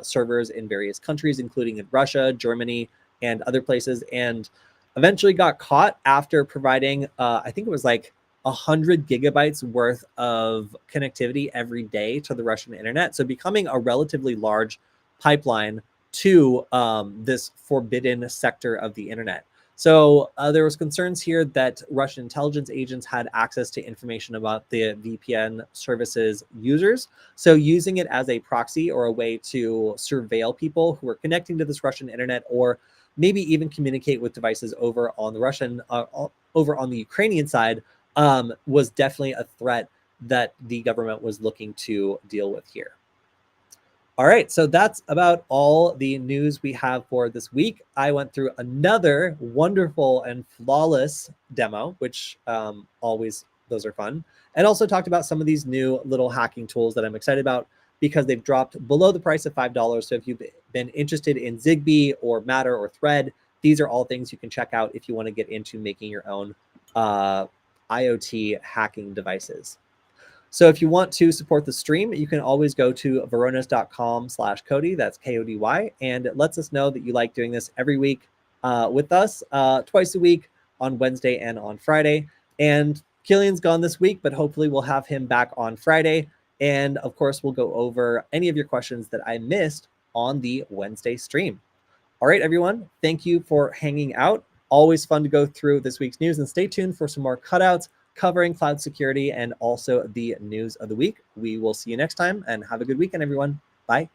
servers in various countries, including in Russia, Germany, and other places, and eventually got caught after providing, I think it was like 100 gigabytes worth of connectivity every day to the Russian internet. So becoming a relatively large pipeline to this forbidden sector of the internet. So there was concerns here that Russian intelligence agents had access to information about the VPN services users. So using it as a proxy or a way to surveil people who are connecting to this Russian internet, or maybe even communicate with devices over on the over on the Ukrainian side, was definitely a threat that the government was looking to deal with here. All right, so that's about all the news we have for this week. I went through another wonderful and flawless demo, which always, those are fun, and also talked about some of these new little hacking tools that I'm excited about because they've dropped below the price of $5. So if you've been interested in Zigbee or Matter or Thread, these are all things you can check out if you want to get into making your own IoT hacking devices. So if you want to support the stream, you can always go to varonis.com/Kody, that's Kody, and it lets us know that you like doing this every week with us, twice a week on Wednesday and on Friday. And Killian's gone this week, but hopefully we'll have him back on Friday. And of course, we'll go over any of your questions that I missed on the Wednesday stream. All right, everyone, thank you for hanging out. Always fun to go through this week's news, and stay tuned for some more cutouts covering cloud security and also the news of the week. We will see you next time, and have a good weekend, everyone. Bye.